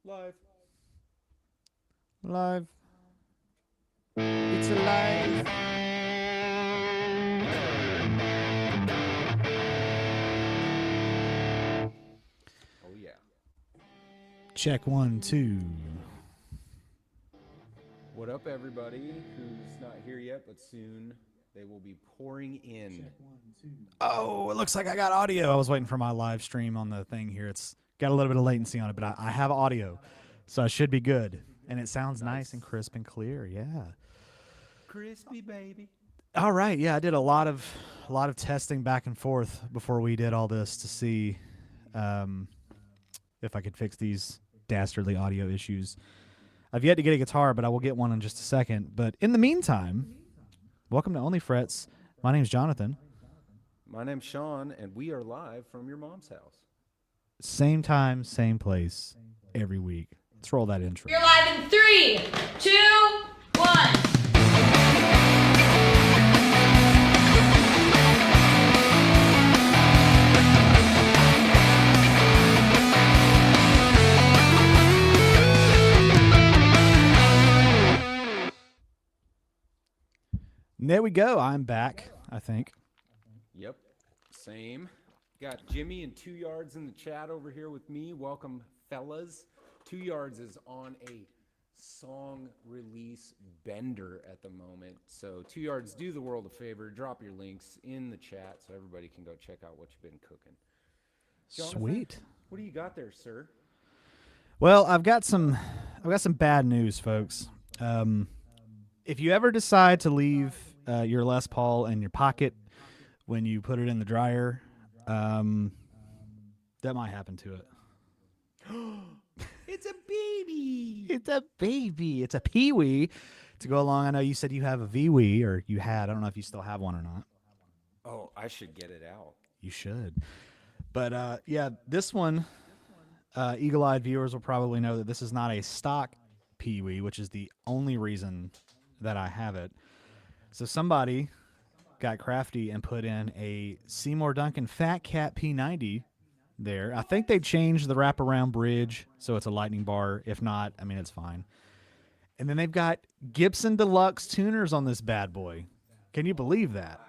Live. Live. It's alive. Oh, yeah. Check 1, 2. What up, everybody who's not here yet, but soon they will be pouring in. Oh, it looks like I got audio. I was waiting for my live stream on the thing here. It's got a little bit of latency on it, but I have audio, so I should be good. And it sounds nice and crisp and clear. Yeah. Crispy, baby. All right. Yeah, I did a lot of testing back and forth before we did all this to see if I could fix these dastardly audio issues. I've yet to get a guitar, but I will get one in just a second. But in the meantime, welcome to OnlyFrets. My name's Jonathan. My name's Sean, and we are live from your mom's house. Same time, same place, every week. Let's roll that intro. You're live in 3, 2, 1. And there we go. I'm back, I think. Yep, same. Got Jimmy and 2 Yards in the chat over here with me. Welcome, fellas. 2 Yards is on a song release bender at the moment. So 2 Yards, do the world a favor. Drop your links in the chat so everybody can go check out what you've been cooking. Jonathan, Sweet. What do you got there, sir? Well, I've got some bad news, folks. If you ever decide to leave your Les Paul in your pocket when you put it in the dryer, that might happen to it. It's a baby. It's a baby. It's a peewee. To go along, I know you said you have a VWee, or you had. I don't know if you still have one or not. Oh, I should get it out. You should. But yeah, this one, eagle-eyed viewers will probably know that this is not a stock peewee, which is the only reason that I have it. So somebody got crafty and put in a Seymour Duncan Fat Cat P90 there. I think they changed the wraparound bridge so it's a lightning bar. If not, I mean, it's fine. And then they've got Gibson Deluxe tuners on this bad boy. Can you believe that?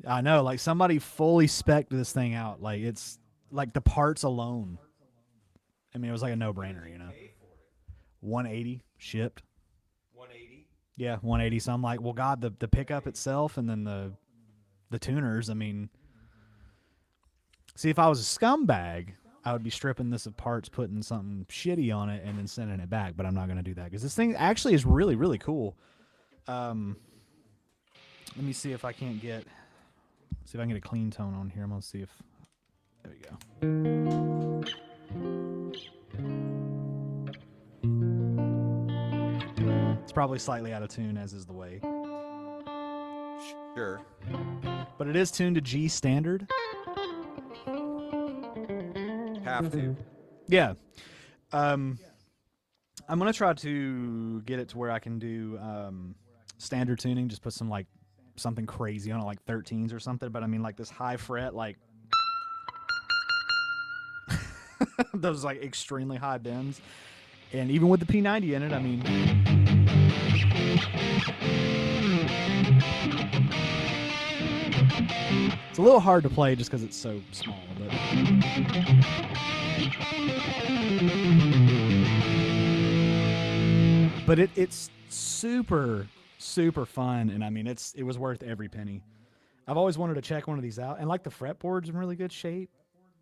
I know, like somebody fully spec'd this thing out. Like it's like the parts alone. I mean, it was like a no-brainer, you know. 180 shipped. 180. Yeah, 180. So I'm like, well, God, the pickup itself and then the tuners. I mean, see, if I was a scumbag, I would be stripping this of parts, putting something shitty on it, and then sending it back. But I'm not going to do that because this thing actually is really, really cool. Let me see if I can't get. See if I can get a clean tone on here. I'm going to see if. There we go. It's probably slightly out of tune, as is the way. Sure. But it is tuned to G standard. Have to. Yeah. I'm going to try to get it to where I can do standard tuning. Just put some, like, something crazy on it, like 13s or something. But, I mean, like, this high fret, like... those, like, extremely high bends. And even with the P90 in it, I mean... It's a little hard to play just because it's so small, but it's super, super fun, and I mean it was worth every penny. I've always wanted to check one of these out, and like the fretboard's in really good shape.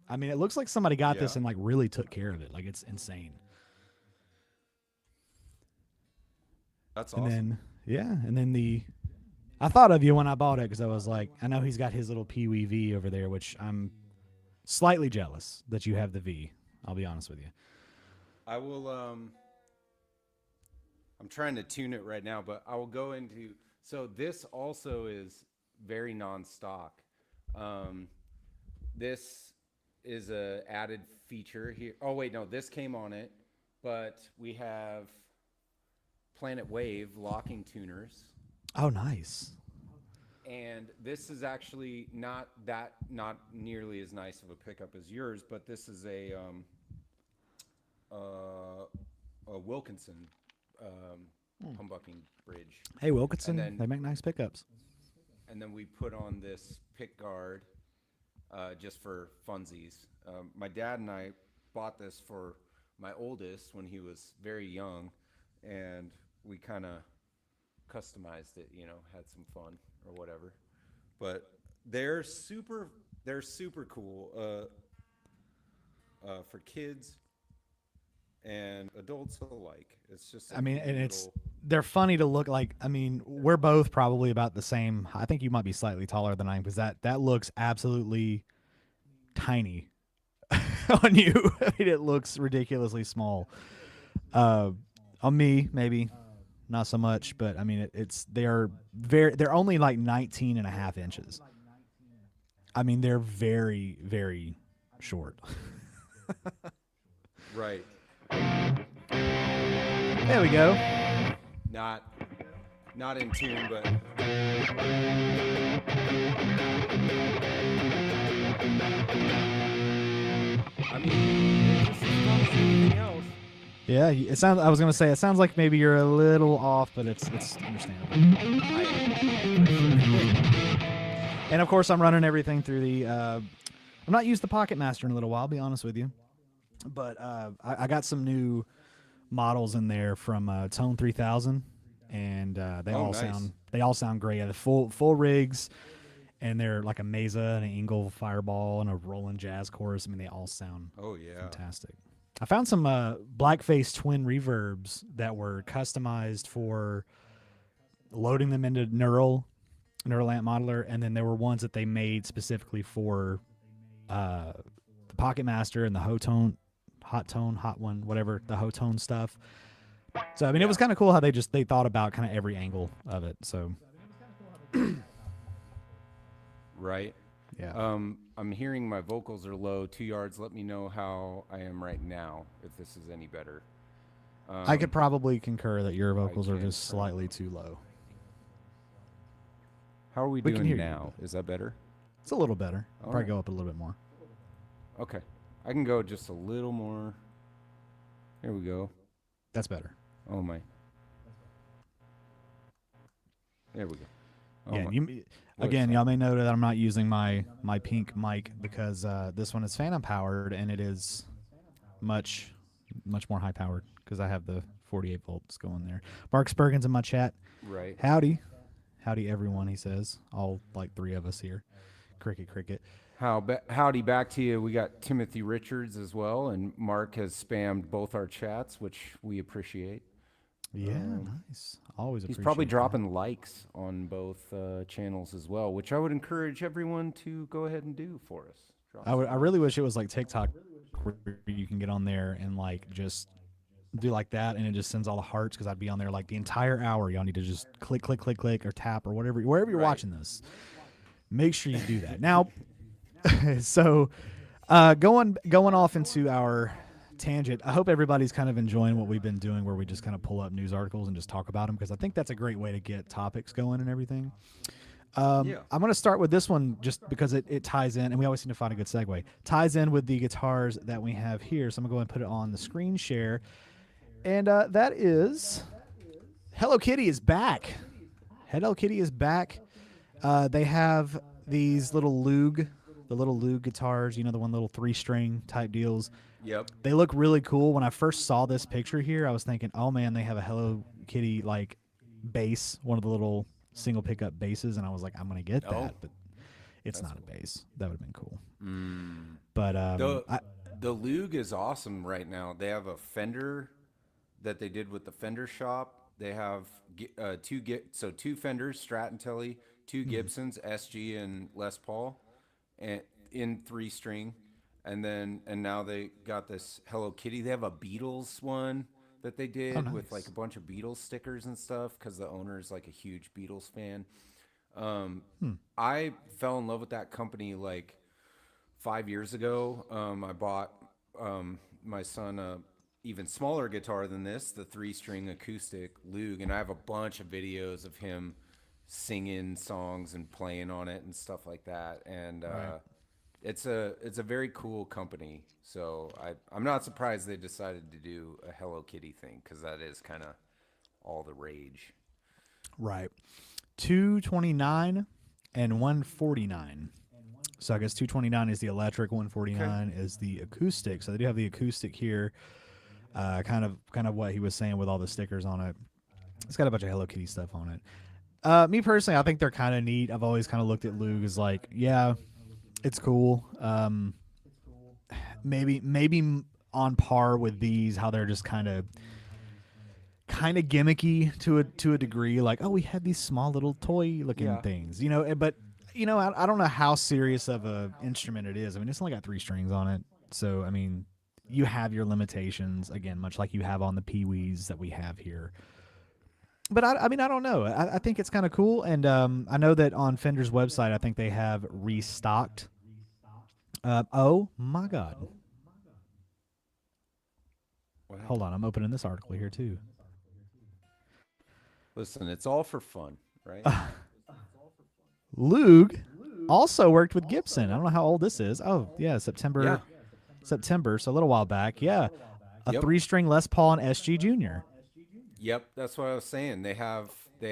I mean, it looks like somebody got this and like really took care of it. Like it's insane. That's awesome. And then I thought of you when I bought it because I was like, I know he's got his little Pee-wee V over there, which I'm slightly jealous that you have the V. I'll be honest with you. I will, I'm trying to tune it right now, but I will go into, so this also is very non-stock. This is a added feature here. Oh wait, no, this came on it, but we have Planet Wave locking tuners. Oh, nice. And this is actually not nearly as nice of a pickup as yours, but this is a Wilkinson humbucking bridge, Hey, Wilkinson, and then they make nice pickups. we put on this pick guard just for funsies. My dad and I bought this for my oldest when he was very young, and we kind of customized it, had some fun or whatever. But they're super cool for kids and adults alike. It's just I mean, and they're funny to look like. I mean, we're both probably about the same. I think you might be slightly taller than I am because that looks absolutely tiny on you. I mean, it looks ridiculously small. On me, maybe not so much, but I mean, they're only like 19 and a half inches. I mean, they're very, very short. right. There we go. Not in tune, but I mean, it's just as fun as anything else. Yeah, it sounds. I was gonna say it sounds like maybe you're a little off, but it's understandable. And of course, I'm running everything through the. I'm not used the Pocket Master in a little while. I'll be honest with you, but I got some new models in there from Tone 3000, and they all sound great. Yeah, the full rigs, and they're like a Mesa and an Engel Fireball and a Roland Jazz Chorus. I mean, they all sound fantastic. I found some blackface twin reverbs that were customized for loading them into Neural Amp Modeler, and then there were ones that they made specifically for the Pocket Master and the Hot One, whatever, the Hotone stuff. So I mean, it was kind of cool how they thought about kind of every angle of it. So right. yeah. I'm hearing my vocals are low. 2 yards. Let me know how I am right now, if this is any better. I could probably concur that your vocals are just slightly too low. How are we can doing hear now? Is that better? It's a little better. All Probably right. go up a little bit more. Okay. I can go just a little more. Here we go. That's better. Oh my. There we go. Oh Yeah, my. again, y'all may know that I'm not using my pink mic because this one is phantom powered and it is much more high powered because I have the 48 volts going there. Mark Spurgeon's in my chat. Right. Howdy everyone, he says. All like 3 of us here. Cricket. Howdy back to you. We got Timothy Richards as well, and Mark has spammed both our chats, which we appreciate. Yeah, nice. Always appreciate He's probably that. dropping likes on both channels as well, which I would encourage everyone to go ahead and do for us. I really wish it was like TikTok where you can get on there and like just do like that and it just sends all the hearts because I'd be on there like the entire hour. Y'all need to just click or tap or wherever you're watching this. Make sure you do that. Now, so going off into our tangent, I hope everybody's kind of enjoying what we've been doing where we just kind of pull up news articles and just talk about them because I think that's a great way to get topics going and everything. I'm going to start with this one just because it ties in, and we always seem to find a good segue. Ties in with the guitars that we have here, so I'm going to go ahead and put it on the screen share. And that is Hello Kitty is back. Hello Kitty is back. They have these little Loog guitars, the one little 3-string type deals. Yep. They look really cool. When I first saw this picture here, I was thinking, oh man, they have a Hello Kitty like bass, one of the little single pickup basses, and I was like, I'm gonna get that, but it's not a bass. That would have been cool. But the Loog is awesome right now. They have a Fender that they did with the Fender shop. They have two Fenders, Strat and Telly, 2 Gibsons, SG and Les Paul, and in 3-string. And now they got this Hello Kitty. They have a Beatles one that they did with like a bunch of Beatles stickers and stuff because the owner is like a huge Beatles fan. I fell in love with that company like 5 years ago. I bought my son a even smaller guitar than this, the 3-string acoustic Loog, and I have a bunch of videos of him singing songs and playing on it and stuff like that. And It's a very cool company. So I'm not surprised they decided to do a Hello Kitty thing because that is kind of all the rage. Right. 229 and 149. So I guess 229 is the electric, 149 is the acoustic. So they do have the acoustic here. Kind of what he was saying with all the stickers on it. It's got a bunch of Hello Kitty stuff on it. Me personally, I think they're kind of neat. I've always kind of looked at Lug as like, yeah, it's cool. Maybe on par with these, how they're just kind of gimmicky to a degree. Like, oh, we have these small little toy looking things, But I don't know how serious of a instrument it is. I mean, it's only got 3 strings on it, so I mean, you have your limitations again, much like you have on the Pee-wees that we have here. But I mean, I don't know. I think it's kind of cool, and I know that on Fender's website, I think they have restocked. Oh my God! Hold on, I'm opening this article here too. Listen, it's all for fun, right? Lug also worked with Gibson. I don't know how old this is. Oh yeah, September. So a little while back. Yeah, a 3-string Les Paul and SG Junior. Yep, that's what I was saying. They did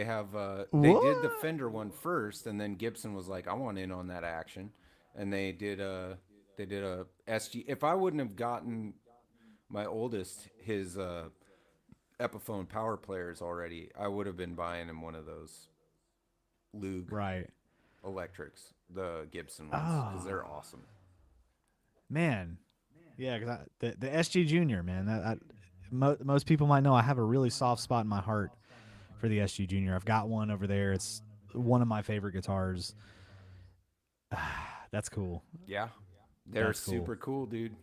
the Fender one first, and then Gibson was like, I want in on that action, and they did a SG. If I wouldn't have gotten my oldest his Epiphone power players already, I would have been buying him one of those Lug electrics, the Gibson ones, because they're awesome. Man, yeah, because the SG Junior, man, most people might know I have a really soft spot in my heart for the SG Junior. I've got one over there. It's one of my favorite guitars. That's cool. Yeah, they're super cool, dude.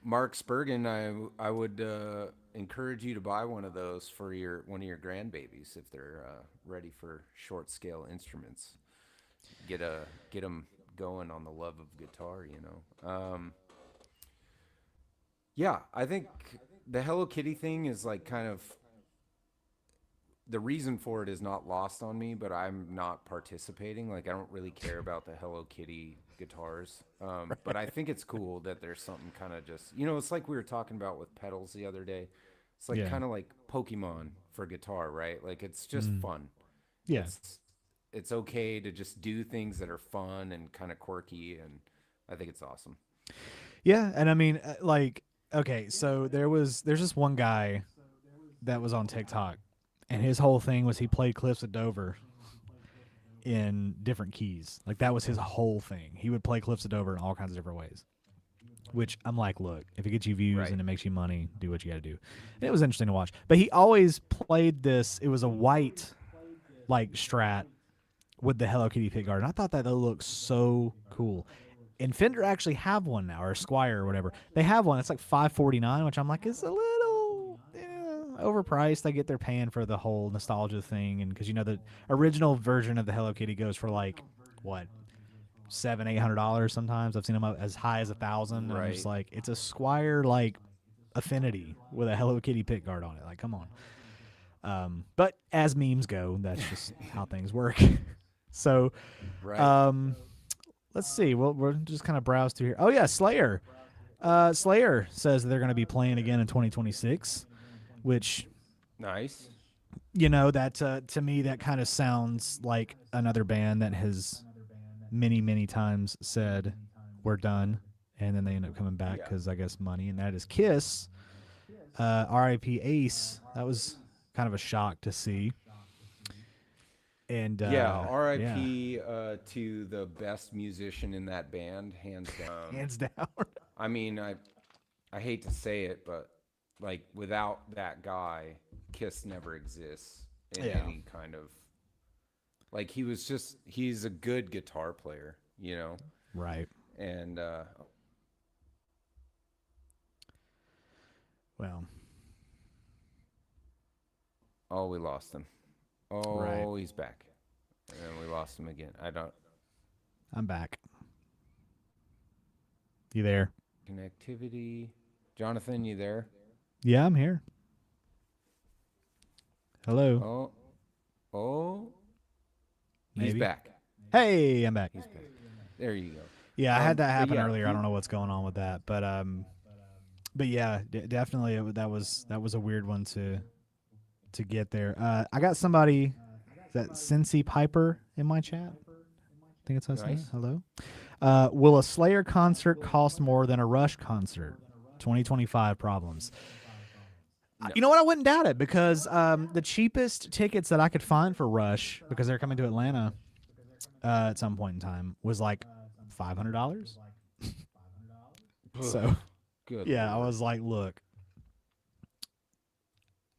Mark Spurgeon, I would encourage you to buy one of those for one of your grandbabies if they're ready for short scale instruments. Get them going on the love of guitar, Yeah, I think the Hello Kitty thing is like kind of the reason for it is not lost on me, but I'm not participating. Like, I don't really care about the Hello Kitty guitars. But I think it's cool that there's something kind of just, it's like we were talking about with pedals the other day. It's like kind of like Pokemon for guitar, right? Like, it's just fun. Yeah. It's okay to just do things that are fun and kind of quirky, and I think it's awesome. Yeah, and I mean, okay, so there's this one guy that was on TikTok, and his whole thing was he played Cliffs of Dover in different keys. Like, that was his whole thing. He would play Cliffs of Dover in all kinds of different ways. Which I'm like, look, if it gets you views and it makes you money, do what you got to do. And it was interesting to watch. But he always played this. It was a white, like, Strat with the Hello Kitty pickguard. And I thought that looked so cool. And Fender actually have one now, or Squire or whatever. They have one. It's like $549, which I'm like, is a little overpriced. I get they're paying for the whole nostalgia thing, and because the original version of the Hello Kitty goes for like what, $700-800 sometimes. I've seen them up as high as $1,000. And I'm just like, it's a Squire like Affinity with a Hello Kitty pickguard on it. Like, come on. But as memes go, that's just how things work. So, let's see. Well, we're just kind of browse through here. Oh yeah, Slayer. Slayer says they're going to be playing again in 2026, which nice. That to me that kind of sounds like another band that has many times said we're done, and then they end up coming back because I guess money, and that is Kiss. R.I.P. Ace. That was kind of a shock to see. And R.I.P. To the best musician in that band, hands down. Hands down. I mean, I hate to say it, but like without that guy, Kiss never exists in any kind of. Like, he's a good guitar player, Right. And well. Oh, we lost him. Oh, he's back. And we lost him again. I'm back. You there? Connectivity. Jonathan, you there? Yeah, I'm here. Hello. Oh. Maybe. He's back. Hey, I'm back. He's back. There you go. Yeah, I had that happen yeah, earlier. I don't know what's going on with that, but yeah, definitely that was a weird one to get there. I got somebody that Cincy Piper in my chat. I think it's how I say it. Nice. Hello. Will a Slayer concert cost more than a Rush concert? 2025 problems. No. You know what? I wouldn't doubt it because the cheapest tickets that I could find for Rush, because they're coming to Atlanta at some point in time, was like $500. So, Good yeah, I Lord. was like, look,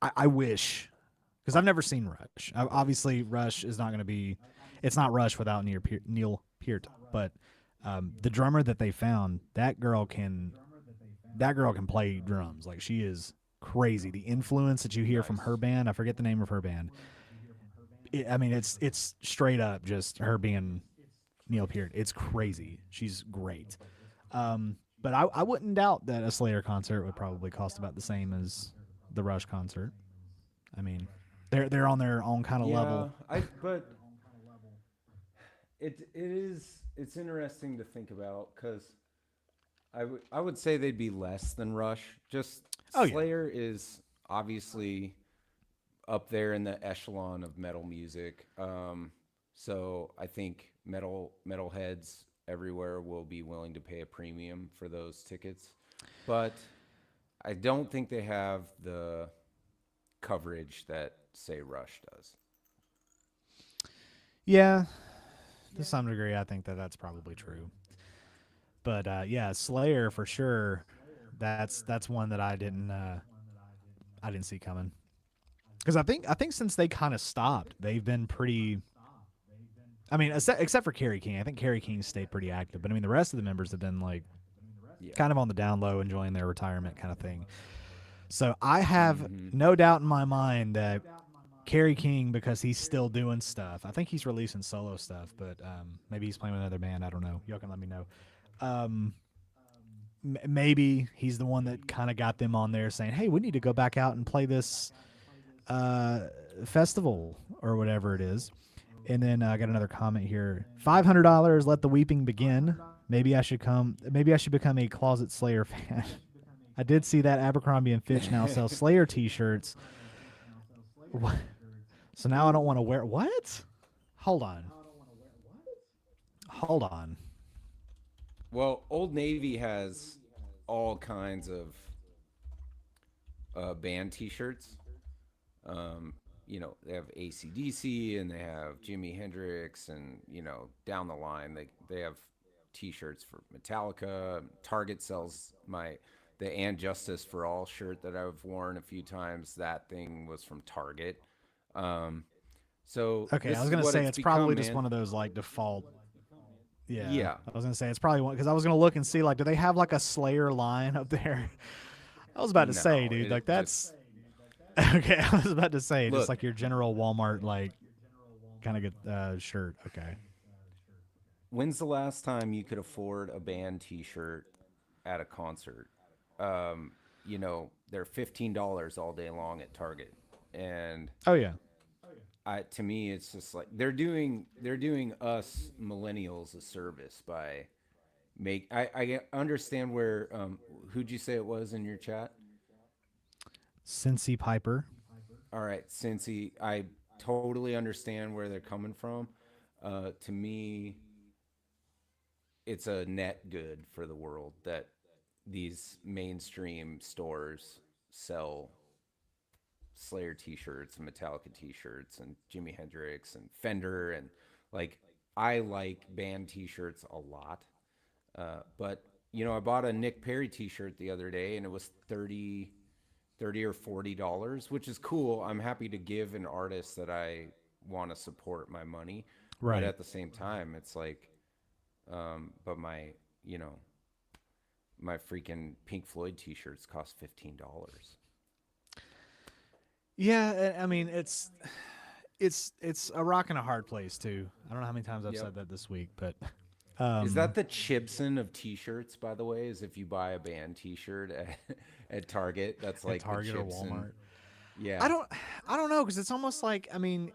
I wish, because I've never seen Rush. Obviously, Rush is not going to be, it's not Rush without Neil Peart, but the drummer that they found, that girl can play drums. Like, she is crazy. The influence that you hear from her band, I forget the name of her band. I mean, it's straight up just her being Neil Peart. It's crazy. She's great. But I wouldn't doubt that a Slayer concert would probably cost about the same as the Rush concert. I mean, they're on their own kind of level. But it's interesting to think about because I would say they'd be less than Rush. Just Oh, yeah. Slayer is obviously up there in the echelon of metal music. So I think metalheads everywhere will be willing to pay a premium for those tickets, but I don't think they have the coverage that say Rush does. Yeah, to some degree, I think that's probably true. But yeah, Slayer for sure. That's one that I didn't see coming. Because I think since they kind of stopped, they've been pretty. I mean, except for Kerry King, I think Kerry King stayed pretty active. But I mean, the rest of the members have been like kind of on the down low, enjoying their retirement kind of thing. So I have no doubt in my mind that Kerry King, because he's still doing stuff. I think he's releasing solo stuff, but maybe he's playing with another band. I don't know. Y'all can let me know. Maybe he's the one that kind of got them on there saying, hey, we need to go back out and play this festival or whatever it is. And then I got another comment here. $500, let the weeping begin. Maybe I should become a closet Slayer fan. I did see that Abercrombie and Fitch now sells Slayer t-shirts. What? So now I don't want to wear what? Hold on. Well, Old Navy has all kinds of band T-shirts. They have AC/DC and they have Jimi Hendrix, and down the line they have T-shirts for Metallica. Target sells the "And Justice for All" shirt that I've worn a few times. That thing was from Target. So okay, I was gonna say it's probably just one of those like default. Yeah. I was gonna say it's probably one because I was gonna look and see like, do they have like a Slayer line up there? I was about to say, dude, like that's. Okay, I was about to say just like your general Walmart like kind of good shirt. Okay. When's the last time you could afford a band T-shirt at a concert? They're $15 all day long at Target, and oh yeah, to me, it's just like they're doing us millennials a service by I understand where who'd you say it was in your chat? Cincy Piper. All right, Cincy, I totally understand where they're coming from. To me, it's a net good for the world that these mainstream stores sell Slayer t-shirts and Metallica t-shirts and Jimi Hendrix and Fender, and like I like band t-shirts a lot. But I bought a Nick Perry t-shirt the other day and it was $30 or $40, which is cool. I'm happy to give an artist that I want to support my money. Right. But at the same time, it's like, but my freaking Pink Floyd t-shirts cost $15. Yeah, I mean it's a rock and a hard place too. I don't know how many times I've said that this week, but is that the Chibson of t-shirts, by the way? Is if you buy a band t-shirt at Target, that's like Target the or Chibson. Walmart. Yeah. I don't know because it's almost like, I mean,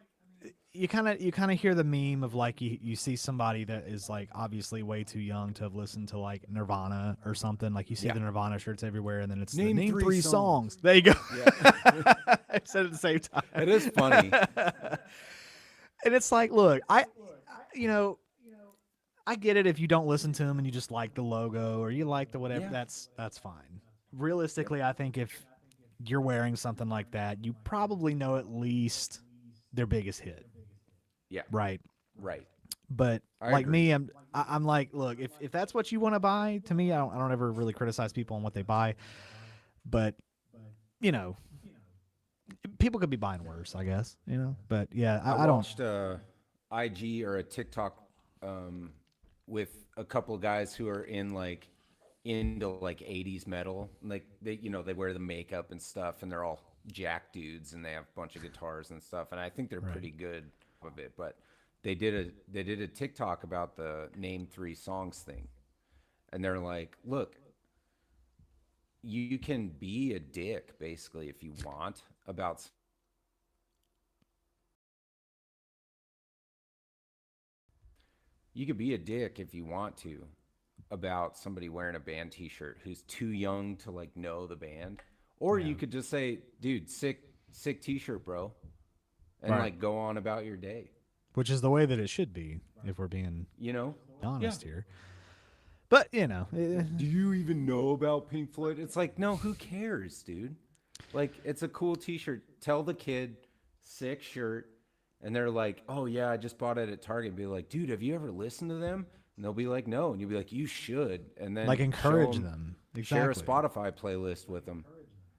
you kind of hear the meme of like you see somebody that is like obviously way too young to have listened to like Nirvana or something. Like you see the Nirvana shirts everywhere, and then it's Name name three three songs. songs. There you go. Yeah. I said it at the same time. It is funny. And it's like, look, you know, I get it if you don't listen to them and you just like the logo or you like the whatever. Yeah. That's fine. Realistically, I think if you're wearing something like that, you probably know at least their biggest hit. Yeah. Right. Right. But I like agree. me, I'm like, look, if that's what you want to buy, to me, I don't ever really criticize people on what they buy. But you know, people could be buying worse, I guess. You know. But yeah, I don't. watched a IG or a TikTok with a couple of guys who are into like 80s metal. Like they wear the makeup and stuff, and they're all jack dudes, and they have a bunch of guitars and stuff. And I think they're pretty good of it. But they did a TikTok about the name 3 songs thing, and they're like, look, you can be a dick basically if you want about. You could be a dick if you want to about somebody wearing a band t-shirt who's too young to like know the band. Or you could just say, dude, sick t-shirt, bro. And like go on about your day. Which is the way that it should be, if we're being honest here. But Do you even know about Pink Floyd? It's like, no, who cares, dude? Like, it's a cool t-shirt. Tell the kid, sick shirt. And they're like, oh, yeah, I just bought it at Target. Be like, dude, have you ever listened to them? And they'll be like, no. And you'll be like, you should. And then like encourage them. Exactly. Share a Spotify playlist with them.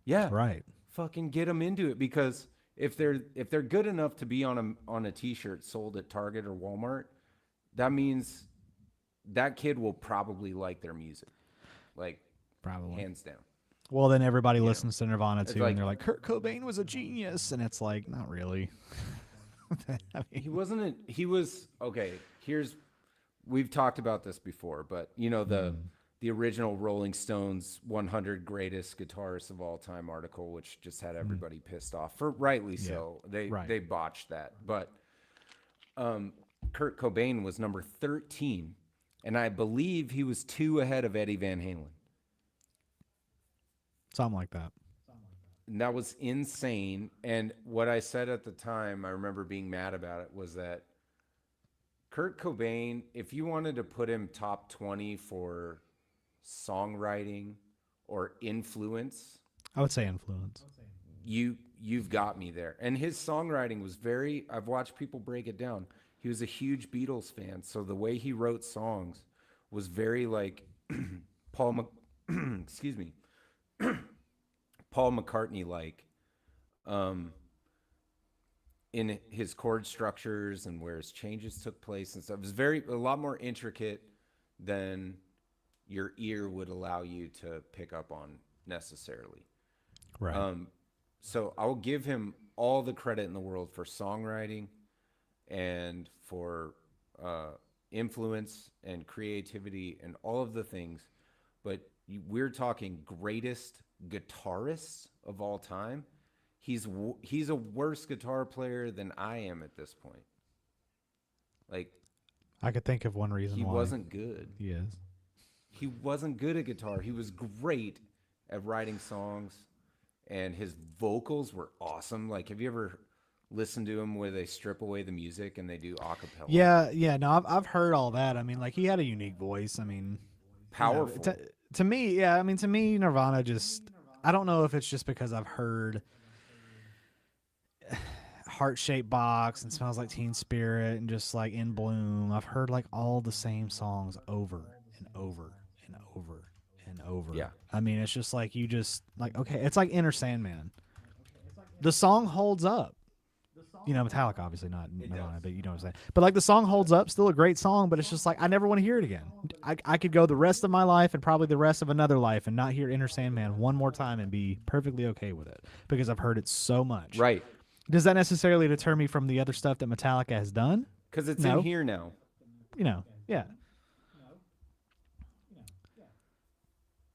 Yeah. Right. Fucking get them into it, because if they're good enough to be on a t-shirt sold at Target or Walmart, that means that kid will probably like their music. Like, probably. hands down. Well, then everybody listens to Nirvana too, like, and they're like, Kurt Cobain was a genius. And it's like, not really. I mean, he was okay. We've talked about this before, but the original Rolling Stones 100 greatest guitarists of all time article, which just had everybody pissed off, for rightly so. They botched that. But Kurt Cobain was number 13, and I believe he was 2 ahead of Eddie Van Halen. something like that. And that was insane. And what I said at the time, I remember being mad about it, was that Kurt Cobain, if you wanted to put him top 20 for songwriting or influence, I would say influence. You've got me there. And his songwriting was I've watched people break it down. He was a huge Beatles fan, so the way he wrote songs was very like excuse me, Paul McCartney like, in his chord structures and where his changes took place and stuff. It was a lot more intricate than your ear would allow you to pick up on necessarily. Right. So I'll give him all the credit in the world for songwriting and for influence and creativity and all of the things. But we're talking greatest guitarists of all time. He's a worse guitar player than I am at this point. Like, I could think of one reason why. He wasn't good. He is. He wasn't good at guitar. He was great at writing songs, and his vocals were awesome. Like, have you ever listened to him where they strip away the music and they do a cappella? Yeah. No, I've heard all that. I mean, like, he had a unique voice. I mean, powerful. To me, yeah. I mean, to me, Nirvana just, I don't know if it's just because I've heard Heart-Shaped Box and Smells Like Teen Spirit and just like In Bloom. I've heard like all the same songs over and over and over and over. Yeah. I mean, it's just like, you just like, okay, it's like Enter Sandman. The song holds up. Metallica obviously not Nirvana, but you know what I'm saying. But like, the song holds up, still a great song, but it's just like, I never want to hear it again. I could go the rest of my life and probably the rest of another life and not hear Enter Sandman one more time and be perfectly okay with it because I've heard it so much. Right. Does that necessarily deter me from the other stuff that Metallica has done? Because it's No. in here now. Yeah.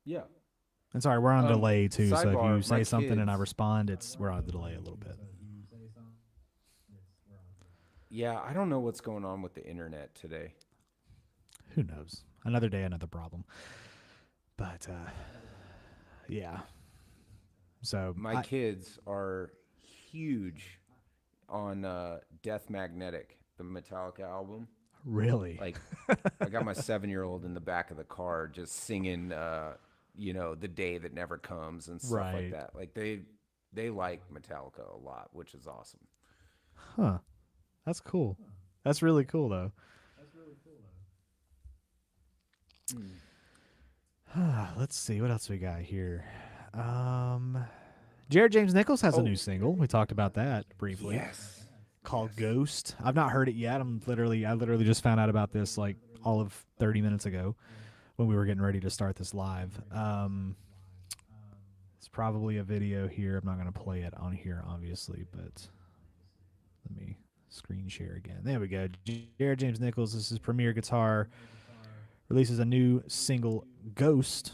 Yeah. And sorry, we're on delay too, so if sidebar, you say my something and I kids- respond, we're on delay a little bit. Yeah, I don't know what's going on with the internet today. Who knows? Another day, another problem. But yeah. So My kids are huge on Death Magnetic, the Metallica album. really, Like, I got my 7-year-old in the back of the car just singing, "The Day That Never Comes" and stuff like Right. that. Like they like Metallica a lot, which is awesome. huh? That's cool. That's really cool, though. Let's see what else we got here. Jared James Nichols has a new single. We talked about that briefly. Yes. Called Ghost. I've not heard it yet. I literally just found out about this like all of 30 minutes ago when we were getting ready to start this live. It's probably a video here. I'm not going to play it on here, obviously, but let me screen share again. There we go. Jared James Nichols, this is Premier Guitar, releases a new single, Ghost.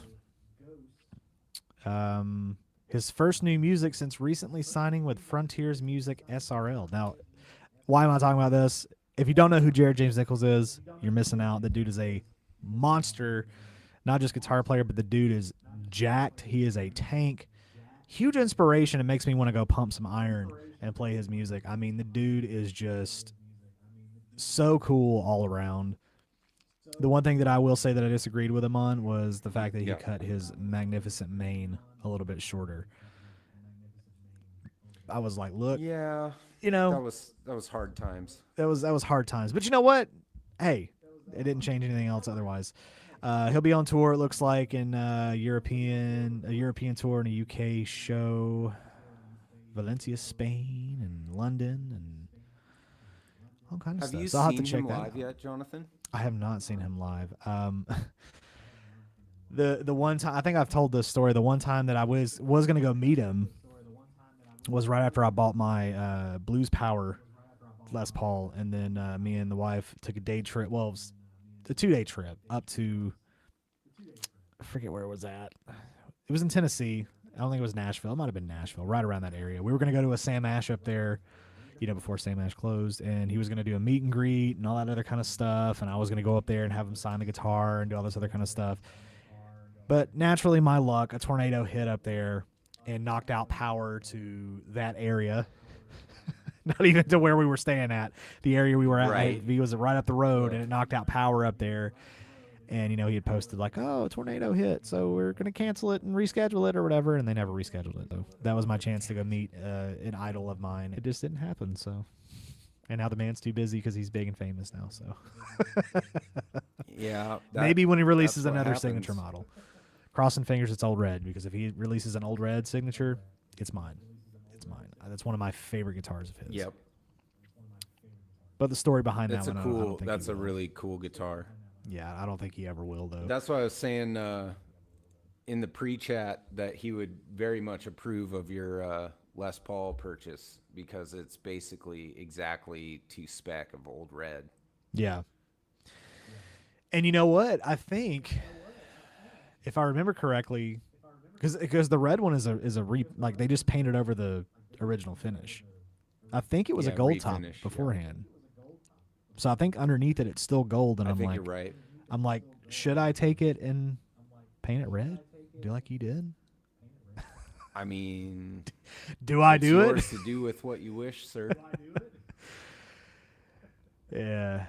His first new music since recently signing with Frontiers Music SRL. Now, why am I talking about this? If you don't know who Jared James Nichols is, you're missing out. The dude is a monster, not just guitar player, but the dude is jacked. He is a tank. Huge inspiration. It makes me want to go pump some iron and play his music. I mean, the dude is just so cool all around. The one thing that I will say that I disagreed with him on was the fact that he cut his magnificent mane a little bit shorter. I was like, look, Yeah, you know, that was hard times. that was hard times. But you know what? Hey, it didn't change anything else otherwise. He'll be on tour, it looks like, in a European tour and a UK show, Valencia, Spain, and London, and all kinds of Have stuff. you So I'll have to seen check him that live out. yet, Jonathan? I have not seen him live. The one time, I think I've told this story. The one time that I was gonna go meet him was right after I bought my Blues Power Les Paul, and then me and the wife took a day trip. Well, it was a 2-day trip up to, I forget where it was at. It was in Tennessee. I don't think it was Nashville. It might have been Nashville, right around that area. We were going to go to a Sam Ash up there, before Sam Ash closed, and he was going to do a meet and greet and all that other kind of stuff, and I was going to go up there and have him sign the guitar and do all this other kind of stuff. But naturally, my luck, a tornado hit up there and knocked out power to that area. Not even to where we were staying at. The area we were at, Right. he was right up the road, and it knocked out power up there. And, he had posted like, oh, a tornado hit, so we're going to cancel it and reschedule it or whatever, and they never rescheduled it. So that was my chance to go meet an idol of mine. It just didn't happen, so. And now the man's too busy because he's big and famous now, so. Yeah. Maybe when he releases that's what another happens. signature model. Crossing fingers it's Old Red, because if he releases an Old Red signature, it's mine. It's mine. That's one of my favorite guitars of his. Yep. But the story behind That's that a one, I don't cool. think That's he a will. really cool guitar. Yeah, I don't think he ever will, though. That's why I was saying in the pre-chat that he would very much approve of your Les Paul purchase, because it's basically exactly to spec of Old Red. Yeah. And you know what? I think, if I remember correctly, because the red one is like they just painted over the original finish. I think it was a gold top refinish, beforehand. So I think underneath it, it's still gold, and I I'm think like, you're right. I'm like, should I take it and paint it red? Do like you did? I mean, Do I it's do it? yours to do with what you wish, sir. Yeah.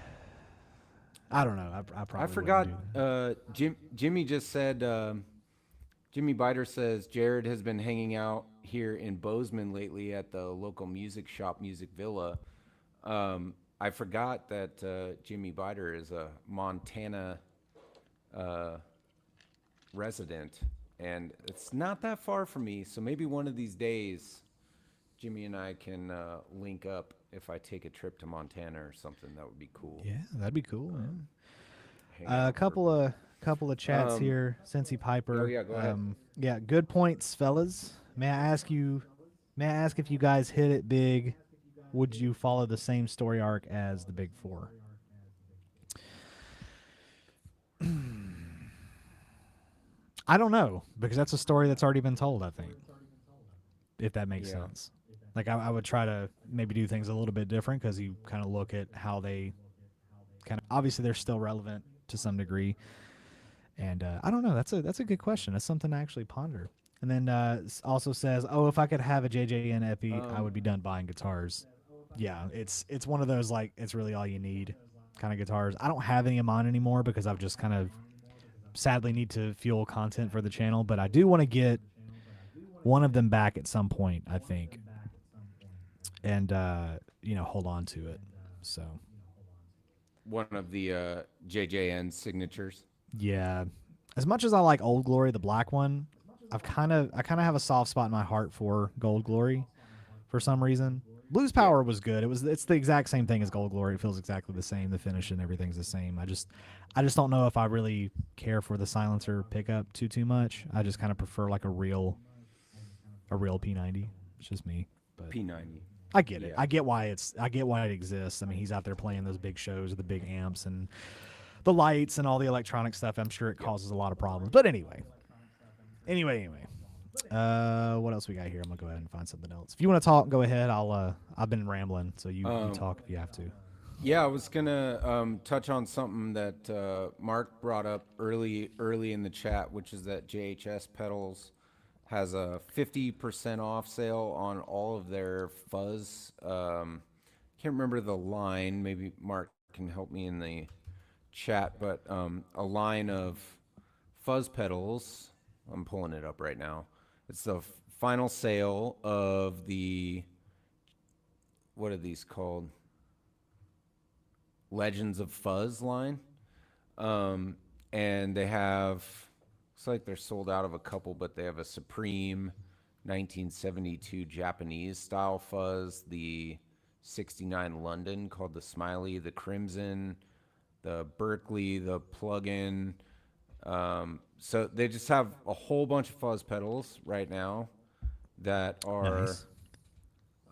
I don't know. I probably I forgot. wouldn't do that. Jimmy just said. Jimmy Biter says Jared has been hanging out here in Bozeman lately at the local music shop, Music Villa. I forgot that Jimmy Biter is a Montana resident, and it's not that far from me. So maybe one of these days, Jimmy and I can link up. If I take a trip to Montana or something, that would be cool. Yeah, that'd be cool. Hang A out for couple of chats here. Cincy Piper. Oh, yeah, go ahead. Yeah, good points, fellas. May I ask if you guys hit it big, would you follow the same story arc as the Big Four? I don't know, because that's a story that's already been told, I think. If that makes Yeah. sense. Like I would try to maybe do things a little bit different because you kind of look at how they kind of obviously they're still relevant to some degree. And I don't know. That's a good question. That's something to actually ponder. And then also says, "Oh, if I could have a JJN Epi, I would be done buying guitars." Yeah, it's one of those like it's really all you need kind of guitars. I don't have any of mine anymore because I've just kind of sadly need to fuel content for the channel. But I do want to get one of them back at some point, I think, and hold on to it. So One of the JJN signatures. yeah, as much as I like Old Glory, the black one, I kind of have a soft spot in my heart for Gold Glory for some reason. Blues Power was good. It's the exact same thing as Gold Glory. It feels exactly the same. The finish and everything's the same. I just don't know if I really care for the silencer pickup too much. I just kind of prefer like a real P90. It's just me. But P90. I get it. Yeah. I get why it exists. I mean, he's out there playing those big shows with the big amps and the lights and all the electronic stuff. I'm sure it causes a lot of problems. But anyway. What else we got here? I'm gonna go ahead and find something else. If you want to talk, go ahead. I've been rambling, so you talk if you have to. Yeah, I was gonna touch on something that Mark brought up early in the chat, which is that JHS Pedals has a 50% off sale on all of their fuzz. Can't remember the line. Maybe Mark can help me in the chat, but a line of fuzz pedals. I'm pulling it up right now. It's the final sale of the, what are these called? Legends of Fuzz line. And they have, looks like they're sold out of a couple, but they have a Supreme 1972 Japanese style fuzz, the 69 London called the Smiley, the Crimson, the Berkeley, the Plug-in. So they just have a whole bunch of fuzz pedals right now that are Nice.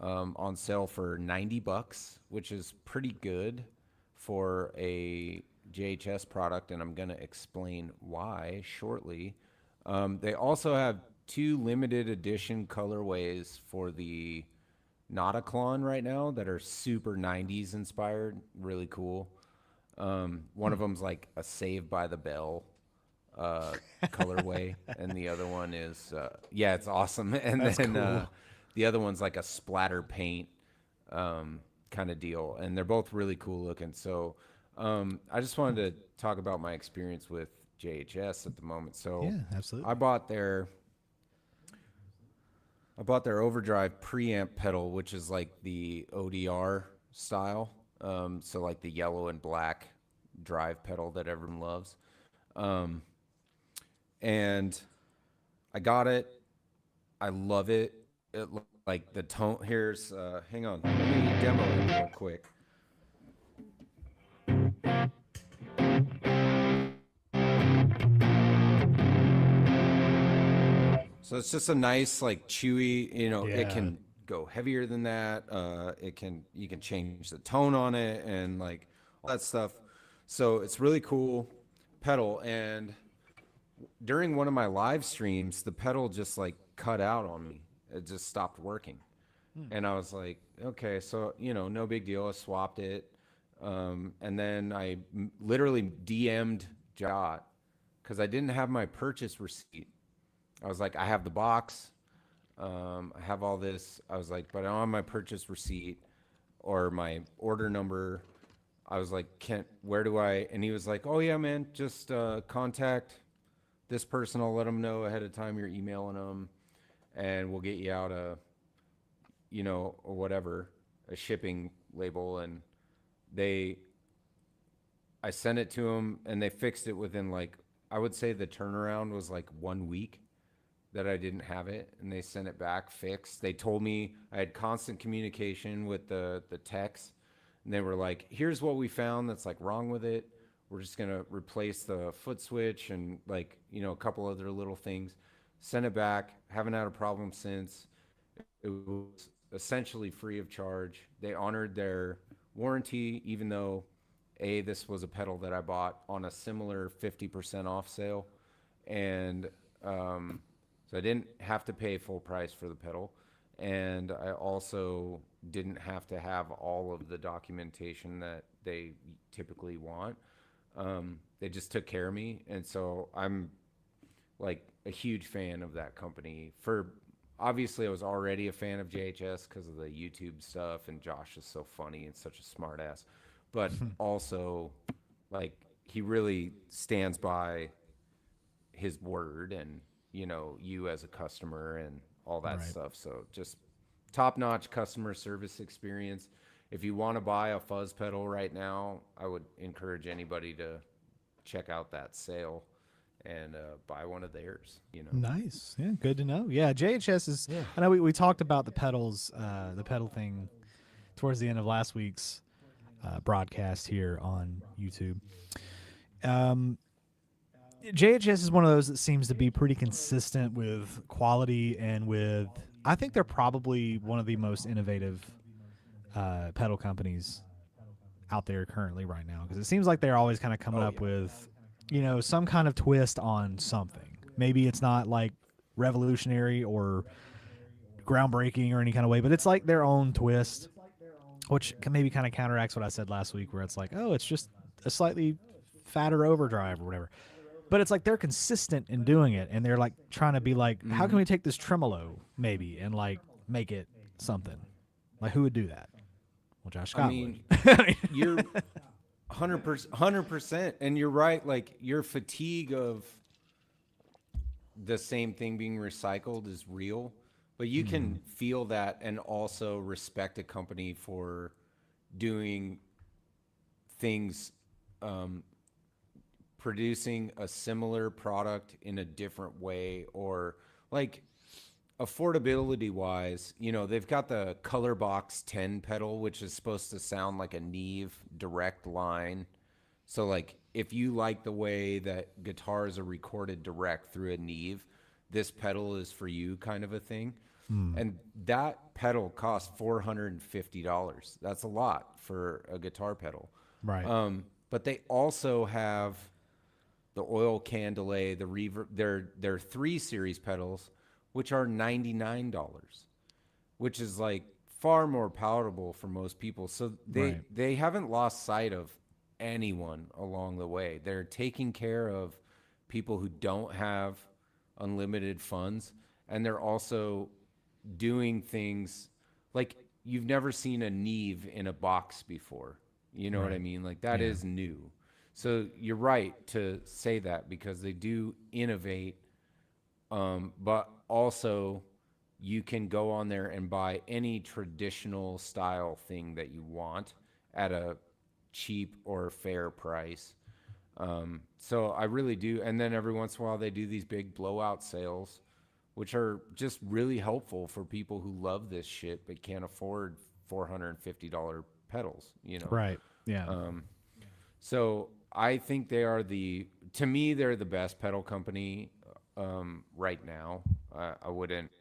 On sale for $90, which is pretty good for a JHS product, and I'm going to explain why shortly. They also have 2 limited edition colorways for the Nauticlon right now that are super 90s inspired, really cool. One of them's like a Saved by the Bell colorway, and the other one is it's awesome. And That's then cool. the other one's like a splatter paint kind of deal, and they're both really cool looking. So I just wanted to talk about my experience with JHS at the moment. So Yeah, absolutely. I bought their overdrive preamp pedal, which is like the ODR style. So like the yellow and black drive pedal that everyone loves. And I got it. I love it. It like the tone. Here's hang on. Let me demo it real quick. So it's just a nice like chewy. It Yeah. can go heavier than that. You can change the tone on it and like all that stuff. So it's really cool pedal. And during one of my live streams, the pedal just like cut out on me. It just stopped working. And I was like, okay, so, no big deal. I swapped it. And then I literally DM'd Jot because I didn't have my purchase receipt. I was like, I have the box. I have all this. I was like, but I don't have my purchase receipt or my order number. I was like, where do I? And he was like, oh yeah, man, just contact this person. I'll let them know ahead of time you're emailing them, and we'll get you out or whatever, a shipping label. And I sent it to them, and they fixed it within like, I would say the turnaround was like 1 week that I didn't have it, and they sent it back fixed. They told me I had constant communication with the techs, and they were like, here's what we found that's like wrong with it. We're just going to replace the foot switch and like, a couple other little things. Sent it back. Haven't had a problem since. It was essentially free of charge. They honored their warranty, even though this was a pedal that I bought on a similar 50% off sale. And so I didn't have to pay full price for the pedal. and I also didn't have to have all of the documentation that they typically want. They just took care of me, and so I'm like a huge fan of that company. For obviously, I was already a fan of JHS because of the YouTube stuff, and Josh is so funny and such a smart ass. But also, like, he really stands by his word, and you as a customer and all that Right. stuff. So just top notch customer service experience. If you want to buy a fuzz pedal right now, I would encourage anybody to check out that sale and buy one of theirs. Nice. Yeah, good to know. Yeah, JHS is. Yeah. I know we talked about the pedals, the pedal thing, towards the end of last week's broadcast here on YouTube. JHS is one of those that seems to be pretty consistent with quality and with. I think they're probably one of the most innovative pedal companies out there currently right now, because it seems like they're always kind of coming up with, some kind of twist on something. Maybe it's not like revolutionary or groundbreaking or any kind of way, but it's like their own twist, which can maybe kind of counteracts what I said last week, where it's like, oh, it's just a slightly fatter overdrive or whatever. But it's like they're consistent in doing it, and they're like trying to be like, how can we take this tremolo maybe and like make it something? Like, who would do that? Well, Josh Scott I mean, would. you're 100%, and you're right. Like, your fatigue of the same thing being recycled is real, but you can feel that and also respect a company for doing things, producing a similar product in a different way, or like affordability wise, they've got the Color Box 10 pedal, which is supposed to sound like a Neve direct line. So like, if you like the way that guitars are recorded direct through a Neve, this pedal is for you, kind of a thing. And that pedal costs $450. That's a lot for a guitar pedal. Right. But they also have the oil can delay, the reverb, their 3 series pedals, which are $99, which is like far more palatable for most people. So they haven't lost sight of anyone along the way. They're taking care of people who don't have unlimited funds, and they're also doing things like you've never seen a Neve in a box before. You know what I mean? Like, that is new. So you're right to say that, because they do innovate, but also you can go on there and buy any traditional style thing that you want at a cheap or fair price. So I really do. And then every once in a while they do these big blowout sales, which are just really helpful for people who love this shit but can't afford $450 pedals, Right. Yeah. So I think they're the best pedal company right now. I wouldn't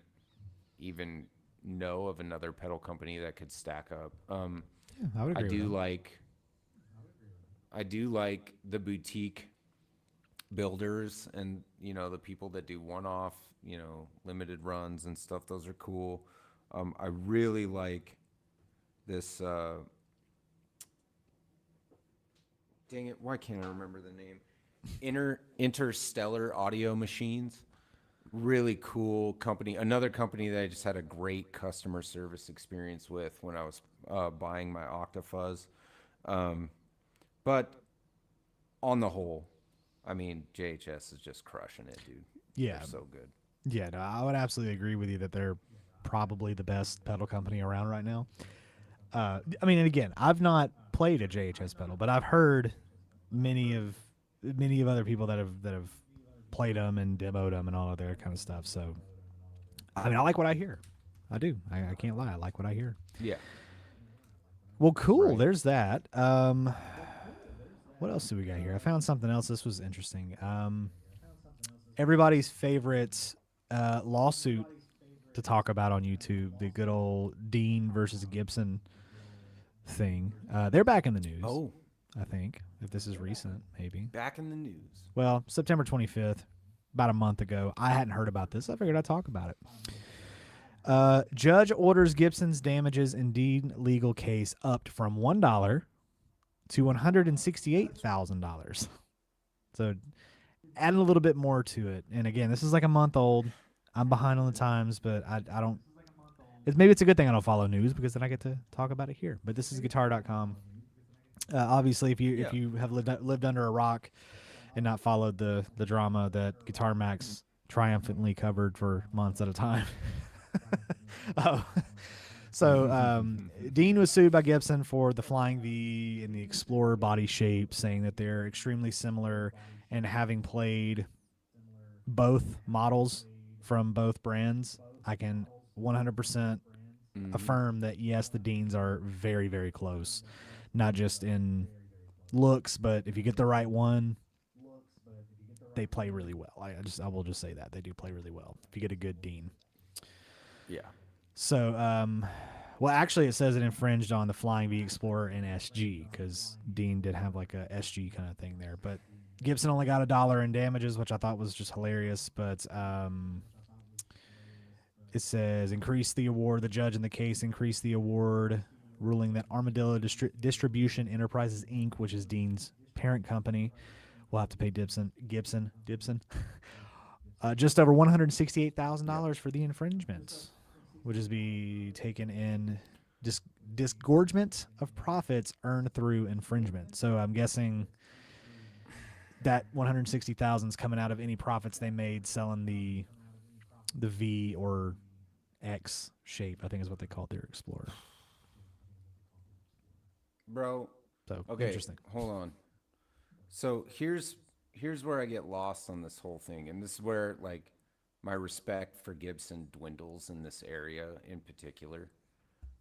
even know of another pedal company that could stack up. I would agree with that. I do like the boutique builders, and the people that do one-off, limited runs and stuff. Those are cool. I really like this. Dang it! Why can't I remember the name? Interstellar Audio Machines. Really cool company. Another company that I just had a great customer service experience with when I was buying my Octafuzz. But on the whole, I mean, JHS is just crushing it, dude. Yeah. They're so good. Yeah, no, I would absolutely agree with you that they're probably the best pedal company around right now. I mean, and again, I've not played a JHS pedal, but I've heard many of other people that have played them and demoed them and all of their kind of stuff. So, I mean, I like what I hear. I do. I can't lie. I like what I hear. Yeah. Well, cool. Right. There's that. What else do we got here? I found something else. This was interesting. Everybody's favorite lawsuit to talk about on YouTube, the good old Dean versus Gibson thing. They're back in the news. Oh, I think, if this is recent, maybe. back in the news. Well, September 25th, about a month ago. I hadn't heard about this. I figured I'd talk about it. Judge orders Gibson's damages in Dean legal case upped from $1 to $168,000. So adding a little bit more to it. And again, this is like a month old. I'm behind on the times, but I don't. Maybe it's a good thing I don't follow news because then I get to talk about it here. But this is guitar.com. Obviously, if you have lived under a rock and not followed the drama that Guitar Max triumphantly covered for months at a time. So Dean was sued by Gibson for the Flying V and the Explorer body shape, saying that they're extremely similar, and having played both models from both brands, I can 100% affirm that yes, the Deans are very, very close, not just in looks, but if you get the right one, they play really well. I will just say that they do play really well if you get a good Dean. Yeah. So, well, actually, it says it infringed on the Flying V Explorer and SG because Dean did have like a SG kind of thing there. But Gibson only got $1 in damages, which I thought was just hilarious. But it says increase the award. The judge in the case increased the award, ruling that Armadillo Distribution Enterprises Inc., which is Dean's parent company, will have to pay Gibson just over $168,000 for the infringement, which is be taken in disgorgement of profits earned through infringement. So I'm guessing that $160,000 is coming out of any profits they made selling the V or X shape, I think is what they called their Explorer. Bro. So Okay, interesting. hold on. So here's where I get lost on this whole thing, and this is where like my respect for Gibson dwindles in this area in particular.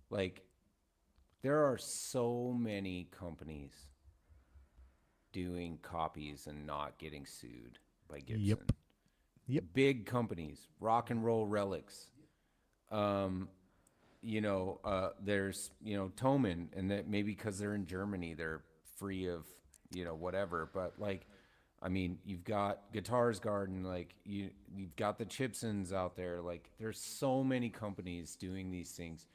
Like, there are so many companies doing copies and not getting sued by Gibson. Yep. Big companies, Rock and Roll Relics. There's, Thomann, and that maybe because they're in Germany, they're free of, whatever. But like, I mean, you've got Guitars Garden, like you've got the Chipsons out there. Like, there's so many companies doing these things.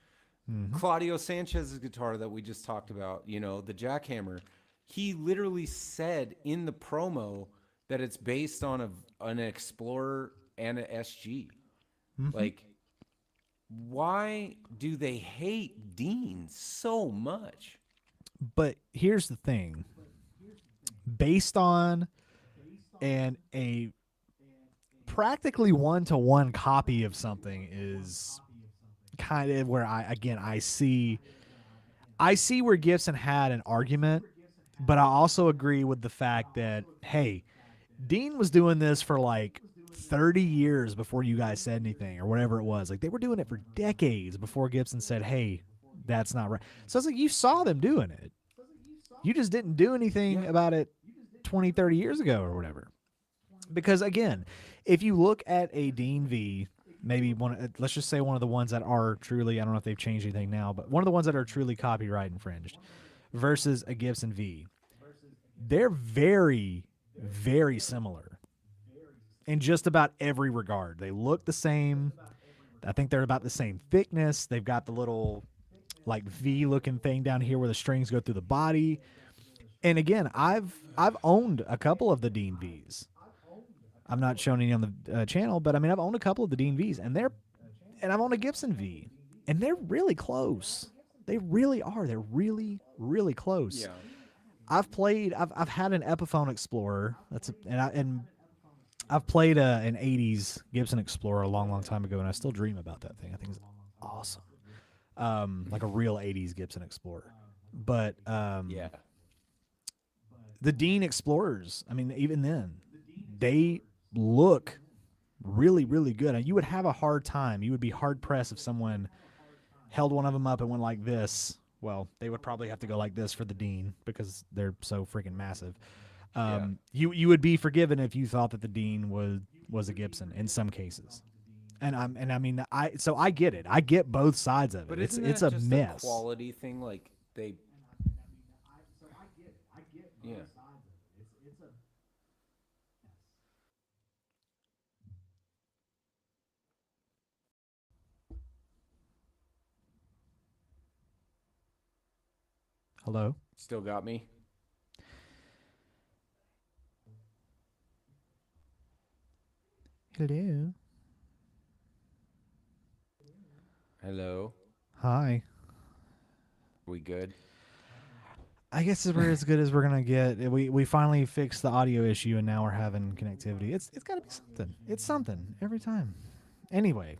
Claudio Sanchez's guitar that we just talked about, the Jackhammer, he literally said in the promo that it's based on an Explorer and an SG. Like, why do they hate Dean so much? But here's the thing. Based on a practically one-to-one copy of something is kind of where I see where Gibson had an argument, but I also agree with the fact that, hey, Dean was doing this for like 30 years before you guys said anything or whatever it was. Like, they were doing it for decades before Gibson said, hey, that's not right. So it's like you saw them doing it. You just didn't do anything about it 20, 30 years ago or whatever. Because, again, if you look at a Dean V, maybe let's just say one of the ones that are truly, I don't know if they've changed anything now, but one of the ones that are truly copyright infringed versus a Gibson V, they're very, very similar in just about every regard. They look the same. I think they're about the same thickness. They've got the little like V-looking thing down here where the strings go through the body. And again, I've owned a couple of the Dean Vs. I'm not showing any on the channel, but I mean, I've owned a couple of the Dean Vs, and I've owned a Gibson V, and they're really close. They really are. They're really, really close. Yeah. I've had an Epiphone Explorer. I've played an '80s Gibson Explorer a long, long time ago, and I still dream about that thing. I think it's awesome. Like a real '80s Gibson Explorer. But Yeah. the Dean Explorers, I mean, even then, they look really, really good. And you would have a hard time. You would be hard pressed if someone held one of them up and went like this. Well, they would probably have to go like this for the Dean because they're so freaking massive. You would be forgiven if you thought that the Dean was a Gibson in some cases. And I get it. I get both sides of it. But It's isn't a that just mess. a quality thing? Like, they... Yeah. Hello. Still got me? Hello. Hello? Hi. We good? I guess we're as good as we're gonna get. We finally fixed the audio issue, and now we're having connectivity. It's got to be something. It's something every time. Anyway,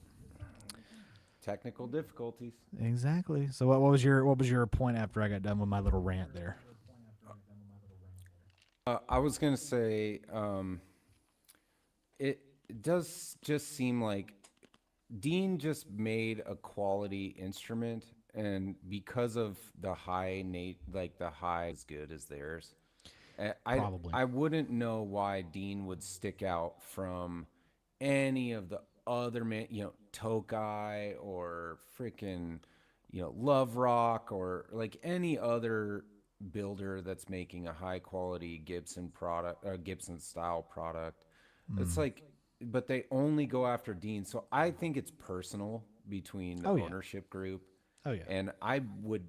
Technical difficulties. exactly. So what was your point after I got done with my little rant there? I was gonna say, it does just seem like Dean just made a quality instrument, and because of the the high as good as theirs, Probably. I wouldn't know why Dean would stick out from any of the other Tokai or freaking, Love Rock or like any other builder that's making a high quality Gibson product or Gibson style product. It's like, but they only go after Dean. So I think it's personal between the Oh, yeah. ownership group. Oh yeah. And I would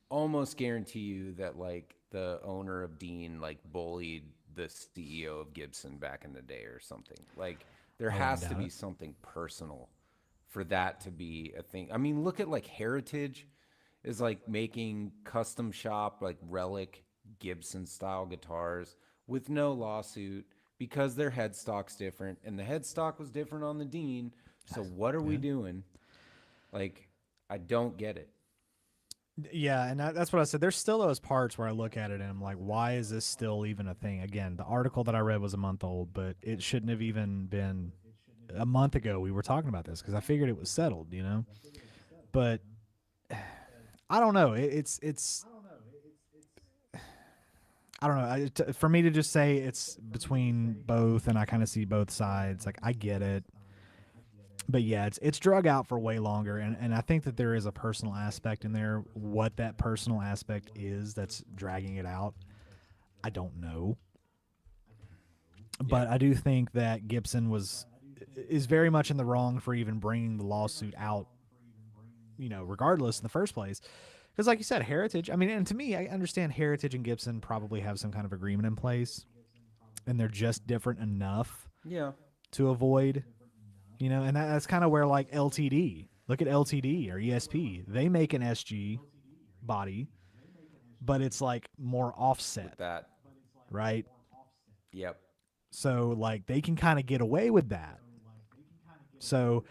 almost guarantee you that like the owner of Dean like bullied the CEO of Gibson back in the day or something. Like there wouldn't has to doubt be it. something personal for that to be a thing. I mean, look at like Heritage is like making custom shop like relic Gibson style guitars with no lawsuit because their headstock's different and the headstock was different on the Dean. So what are we doing? Like I don't get it. Yeah, and that's what I said. There's still those parts where I look at it and I'm like, why is this still even a thing? Again, the article that I read was a month old, but it shouldn't have even been a month ago. We were talking about this because I figured it was settled, But I don't know. It's I don't know. For me to just say it's between both, and I kind of see both sides. Like I get it, but yeah, it's drug out for way longer, and I think that there is a personal aspect in there. What that personal aspect is that's dragging it out, I don't know. But I do think that Gibson is very much in the wrong for even bringing the lawsuit out, regardless in the first place. Because like you said, Heritage, I mean, and to me, I understand Heritage and Gibson probably have some kind of agreement in place, and they're just different enough Yeah. to avoid, and that's kind of where like LTD, look at LTD or ESP, they make an SG body, but it's like more offset, With that. right? Yep. So like they can kind of get away with that. So,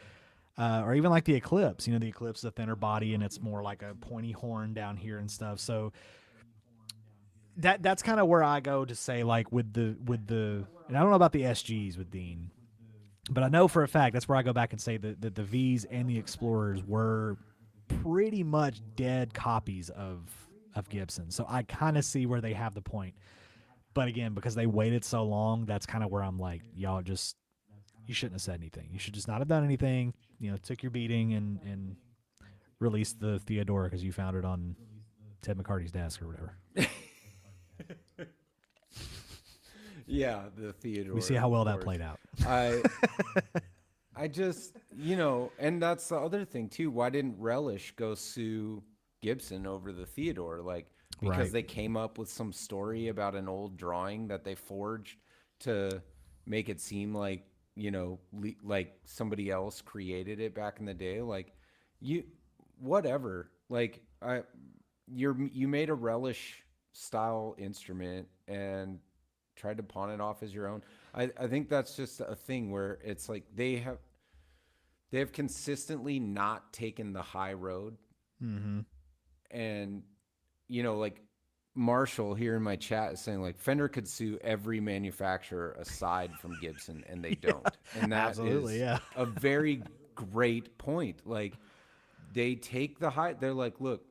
or even like the Eclipse, the Eclipse is a thinner body and it's more like a pointy horn down here and stuff. So that's kind of where I go to say like with the, and I don't know about the SGs with Dean, but I know for a fact that's where I go back and say that the V's and the Explorers were pretty much dead copies of Gibson. So I kind of see where they have the point. But again, because they waited so long, that's kind of where I'm like, y'all you shouldn't have said anything. You should just not have done anything. Took your beating and released the Theodora because you found it on Ted McCarty's desk or whatever. Yeah, the Theodore. We see how well that played out. I just, and that's the other thing too. Why didn't Relish go sue Gibson over the Theodore? Like, because Right. they came up with some story about an old drawing that they forged to make it seem like, like somebody else created it back in the day. Like, whatever. Like, you made a Relish style instrument and tried to pawn it off as your own. I think that's just a thing where it's like they have consistently not taken the high road. Mm-hmm. And like Marshall here in my chat is saying like Fender could sue every manufacturer aside from Gibson and they don't. And that absolutely, is yeah. a very great point. Like they take the high, they're like, look,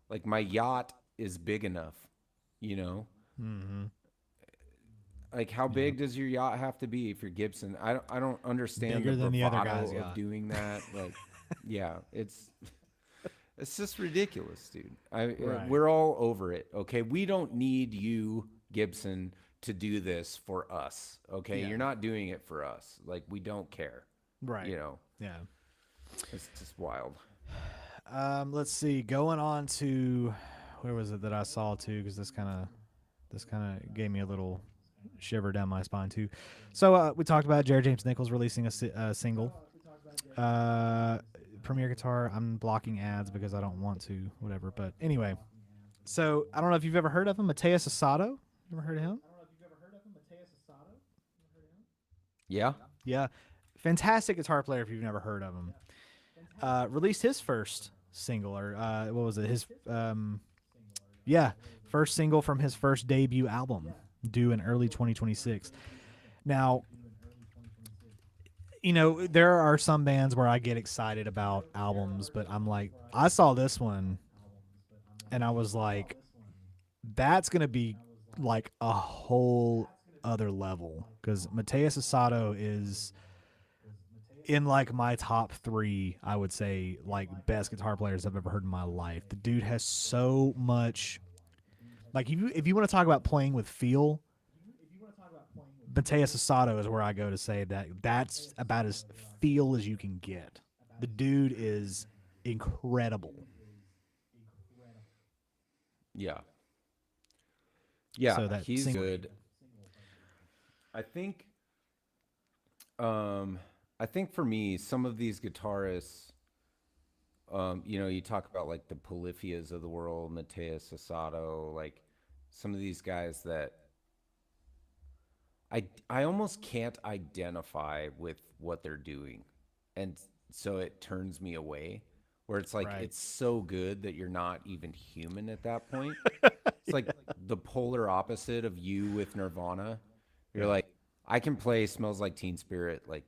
like my yacht is big enough, Mm-hmm. Like how big does your yacht have to be if you're Gibson? I don't understand Bigger the than the other bravado guy's of yacht. doing that. Like, yeah, it's just ridiculous, dude. Right. We're all over it. Okay, we don't need you, Gibson, to do this for us. Okay, Yeah. you're not doing it for us. Like we don't care. Right. Yeah. It's just wild. Let's see. Going on to where was it that I saw too? Because this kind of gave me a little shiver down my spine too. So we talked about Jared James Nichols releasing a single. Premier Guitar. I'm blocking ads because I don't want to. Whatever. But anyway, so I don't know if you've ever heard of him, Mateus Asado. You ever heard of him? Yeah. Yeah, fantastic guitar player. If you've never heard of him, released his first single, or what was it? His first single from his first debut album, due in early 2026. Now, there are some bands where I get excited about albums, but I'm like, I saw this one, and I was like, that's gonna be like a whole other level, because Mateus Asado is in like my top 3, I would say, like best guitar players I've ever heard in my life. The dude has so much, like, if you want to talk about playing with feel, Mateus Asado is where I go to say that's about as feel as you can get. The dude is incredible. Yeah. Yeah, So that he's single- good. I think for me, some of these guitarists, you talk about like the Polyphias of the world, Mateus Asado, like some of these guys that I almost can't identify with what they're doing. And so it turns me away, where it's like, Right. it's so good that you're not even human at that point. It's like the polar opposite of you with Nirvana. You're like, I can play Smells Like Teen Spirit like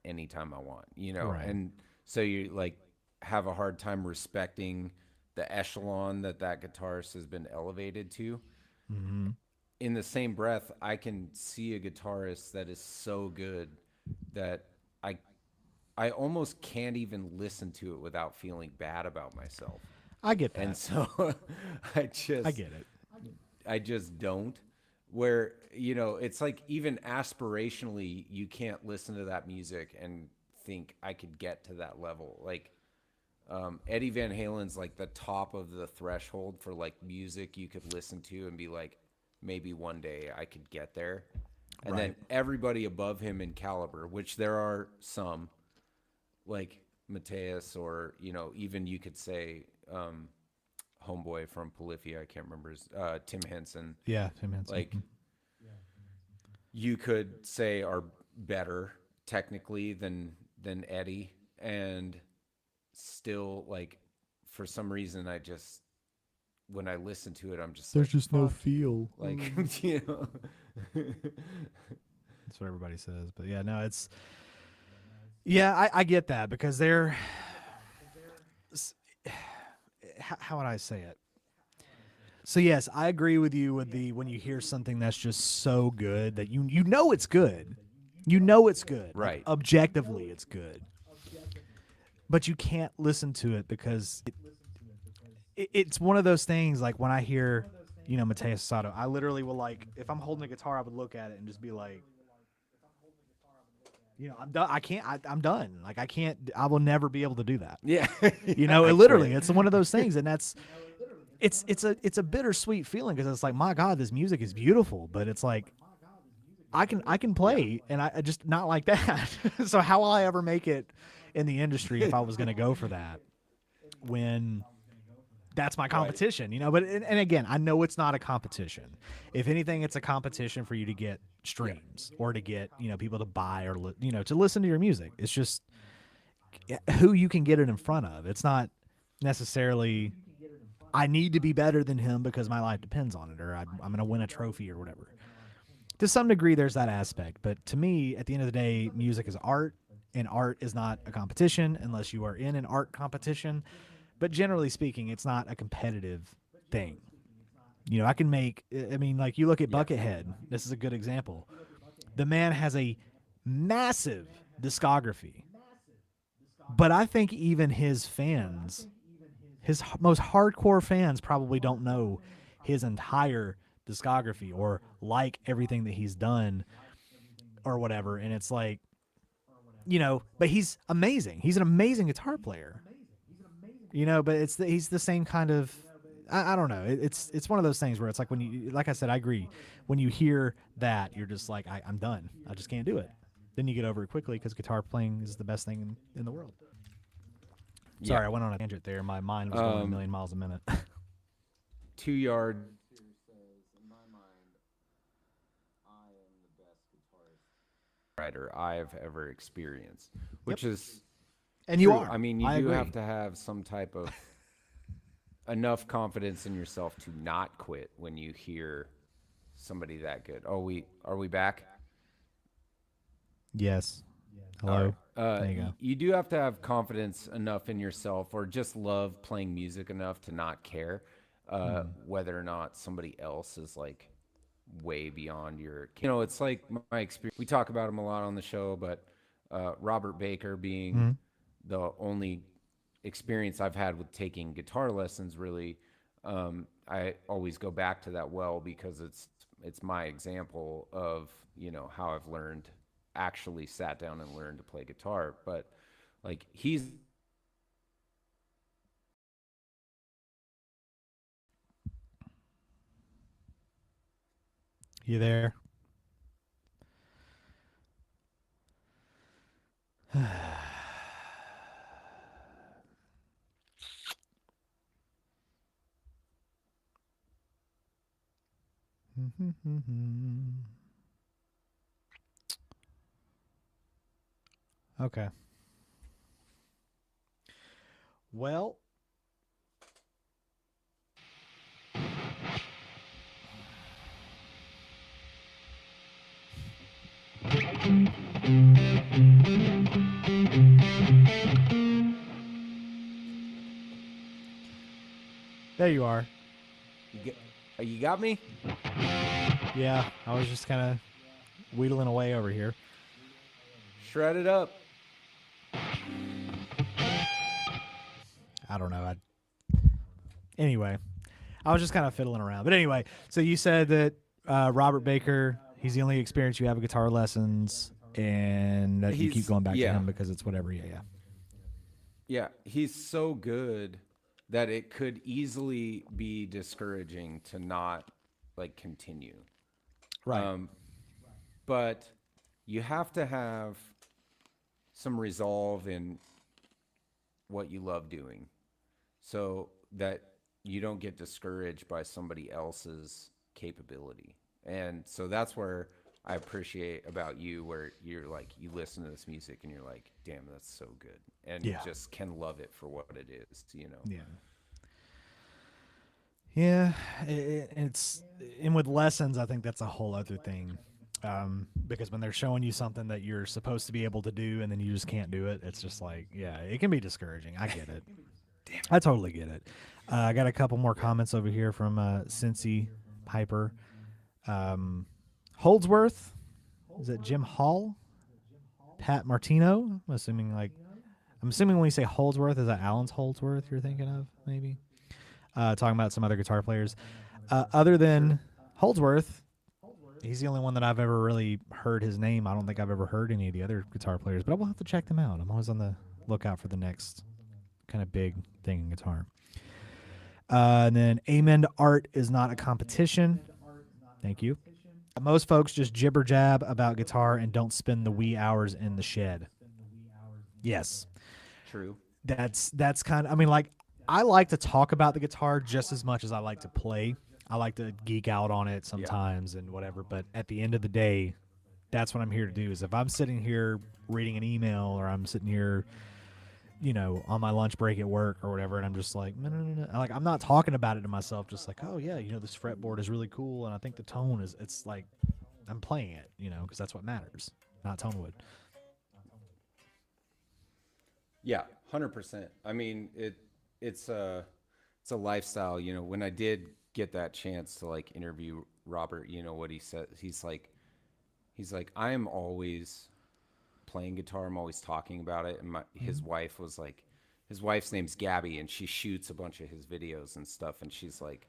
anytime I want, Right. And so you like have a hard time respecting the echelon that guitarist has been elevated to. Mm-hmm. In the same breath, I can see a guitarist that is so good that I almost can't even listen to it without feeling bad about myself. I get that. And so I get it. I just don't. Where, it's like even aspirationally, you can't listen to that music and think I could get to that level. Like Eddie Van Halen's like the top of the threshold for like music you could listen to and be like, maybe one day I could get there. And then everybody above him in caliber, which there are some, like Mateus, or, even you could say homeboy from Polyphia, I can't remember his, Tim Henson. Yeah, Tim Henson. Like, you could say are better technically than Eddie, and still, like, for some reason, when I listen to it, I'm just there's like, just no fuck. feel. Like, That's what everybody says. But yeah, no, it's, I get that, because they're, how would I say it? So yes, I agree with you with when you hear something that's just so good that you know it's good. You know it's good. Right. Like, objectively it's good. But you can't listen to it because it's one of those things, like when I hear, Mateus Asado, I literally will, like, if I'm holding a guitar, I would look at it and just be like, I'm done. I'm done. Like, I will never be able to do that. yeah. Literally, it's one of those things, and it's a bittersweet feeling, because it's like, my God, this music is beautiful, but it's like, I can play, and I just not like that. So how will I ever make it in the industry if I was going to go for that, when that's my competition, But and again, I know it's not a competition. If anything, it's a competition for you to get streams or to get people to buy, or to listen to your music. It's just who you can get it in front of. It's not necessarily I need to be better than him because my life depends on it, or I'm going to win a trophy or whatever. To some degree, there's that aspect, but to me, at the end of the day, music is art, and art is not a competition unless you are in an art competition. But generally speaking, it's not a competitive thing. I can make, like, you look at Buckethead. This is a good example. The man has a massive discography. But I think even his fans, his most hardcore fans, probably don't know his entire discography or like everything that he's done or whatever. And it's like, but he's amazing. He's an amazing guitar player. But he's the same kind of I don't know. It's one of those things where it's like when you, like I said, I agree. When you hear that, you're just like, I'm done. I just can't do it. Then you get over it quickly because guitar playing is the best thing in the world. Yeah. Sorry, I went on a tangent there. My mind was going a million miles a minute. 2 yard writer I've ever experienced, which is And true. you are. I mean, you I do agree. have to have some type of enough confidence in yourself to not quit when you hear somebody that good. Oh, are we back? Yes. All Hello. right. There you go. You do have to have confidence enough in yourself, or just love playing music enough to not care whether or not somebody else is like way beyond your. It's like my experience. We talk about him a lot on the show, but Robert Baker being the only experience I've had with taking guitar lessons, really, I always go back to that because it's my example of how I've learned, actually sat down and learned to play guitar. But like he's You there? Okay. Well, there you are. you got me. Yeah, I was just kind of wheedling away over here. Shred it up. I don't know. Anyway, I was just kind of fiddling around. But anyway, so you said that Robert Baker, he's the only experience you have with guitar lessons, and that you keep going back to him because it's whatever. Yeah, he's so good that it could easily be discouraging to not like continue. Right. But you have to have some resolve in what you love doing so that you don't get discouraged by somebody else's capability. And so that's where I appreciate about you, where you're like, you listen to this music and you're like, damn, that's so good. And you just can love it for what it is, Yeah. Yeah, it's and with lessons, I think that's a whole other thing, because when they're showing you something that you're supposed to be able to do and then you just can't do it, it's just like, yeah, it can be discouraging. I get it. I totally get it. I got a couple more comments over here from Cincy Piper. Holdsworth, is it Jim Hall? Pat Martino. I'm assuming when you say Holdsworth, is that Alan's Holdsworth you're thinking of, maybe? Talking about some other guitar players. Other than Holdsworth, he's the only one that I've ever really heard his name. I don't think I've ever heard any of the other guitar players, but I will have to check them out. I'm always on the lookout for the next kind of big thing in guitar. And then Amen to Art is not a competition. Thank you. Most folks just jibber jab about guitar and don't spend the wee hours in the shed. Yes. True. That's kind of, I mean, like, I like to talk about the guitar just as much as I like to play. I like to geek out on it sometimes and whatever, but at the end of the day, that's what I'm here to do. Is if I'm sitting here reading an email, or I'm sitting here, on my lunch break at work or whatever, and I'm just like, no. Like, I'm not talking about it to myself, just like, oh yeah, this fretboard is really cool, and I think the tone it's like, I'm playing it, because that's what matters, not tone wood. Yeah, 100%. I mean, it's a lifestyle. When I did get that chance to like interview Robert, what he said, he's like, I am always playing guitar. I'm always talking about it. And his wife was like, his wife's name's Gabby, and she shoots a bunch of his videos and stuff. And she's like,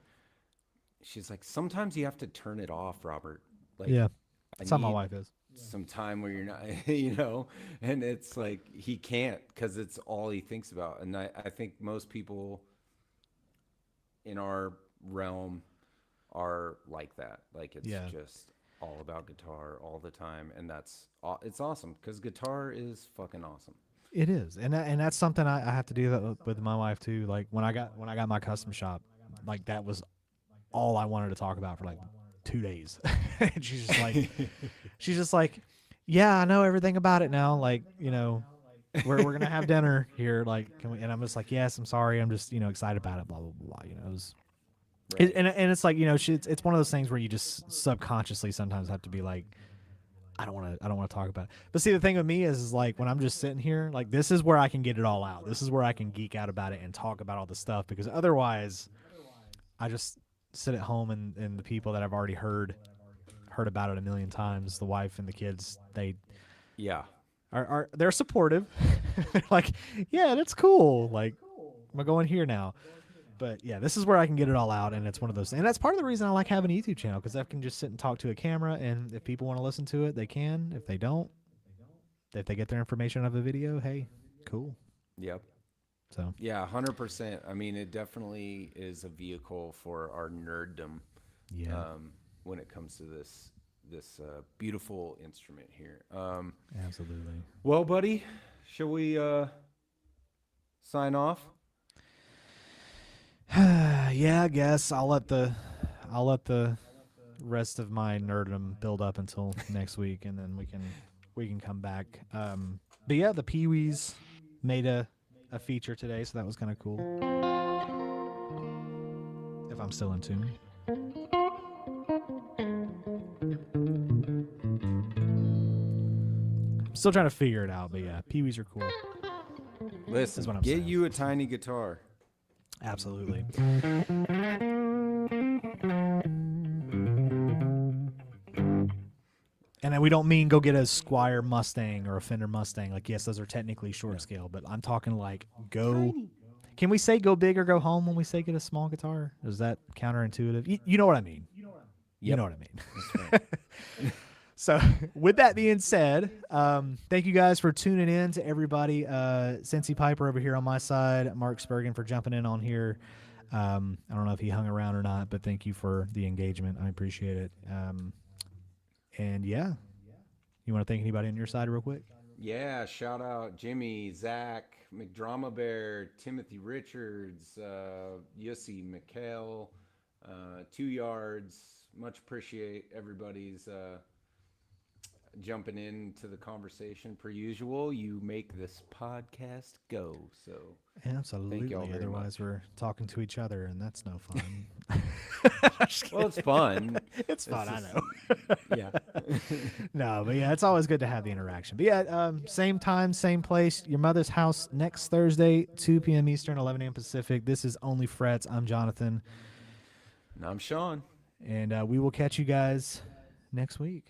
sometimes you have to turn it off, Robert. Like, Yeah, that's how my wife is. Some time where you're not, and it's like he can't, because it's all he thinks about. And I think most people in our realm are like that. Like it's Yeah. just all about guitar all the time, and it's awesome because guitar is fucking awesome. It is, and that's something I have to do that with my wife too. Like when I got my custom shop, like that was all I wanted to talk about for like 2 days. And she's just like, yeah, I know everything about it now. Like, you know, we're gonna have dinner here. Like, can we? And I'm just like, yes, I'm sorry, I'm just excited about it. Blah blah blah. You know, Right. and it's like it's one of those things where you just subconsciously sometimes have to be like, I don't want to talk about it. But see, the thing with me is like when I'm just sitting here, like this is where I can get it all out. This is where I can geek out about it and talk about all the stuff, because otherwise I just sit at home and the people that I've already heard about it a million times, the wife and the kids, Yeah. they're supportive. They're like, yeah, that's cool. Like, I'm going here now. But yeah, this is where I can get it all out, and it's one of those. And that's part of the reason I like having a YouTube channel, because I can just sit and talk to a camera, and if people want to listen to it, they can. If they don't, if they get their information out of a video, hey, cool. Yep. So Yeah, 100%. I mean, it definitely is a vehicle for our nerddom. yeah, When it comes to this beautiful instrument here. absolutely. Well, buddy, shall we sign off? Yeah, I guess I'll let the rest of my nerddom build up until next week, and then we can come back. But yeah, the Pee-wees made a feature today, so that was kind of cool. If I'm still in tune. I'm still trying to figure it out, but yeah, Pee-wees are cool. Listen, what I'm get saying. you a tiny guitar. Absolutely. And then we don't mean go get a Squire Mustang or a Fender Mustang. Like, yes, those are technically short scale, but I'm talking like go. Can we say go big or go home when we say get a small guitar? Is that counterintuitive? You know what I mean. You know what I mean. That's right. So, with that being said, thank you guys for tuning in. To everybody, Cincy Piper over here on my side, Mark Spurgeon for jumping in on here. I don't know if he hung around or not, but thank you for the engagement. I appreciate it. And yeah, you want to thank anybody on your side real quick? Yeah, shout out Jimmy, Zach, McDrama Bear, Timothy Richards, Yussi, Mikhail, 2 Yards. Much appreciate everybody's jumping into the conversation per usual. You make this podcast go. So Absolutely. thank y'all very Otherwise, much. we're talking to each other, and that's no fun. Well, it's fun. It's fun, I just- know. Yeah. No, but yeah, it's always good to have the interaction. But yeah, same time, same place. Your mother's house next Thursday, 2 p.m. Eastern, 11 a.m. Pacific. This is Only Frets. I'm Jonathan, And I'm Sean. and we will catch you guys next week.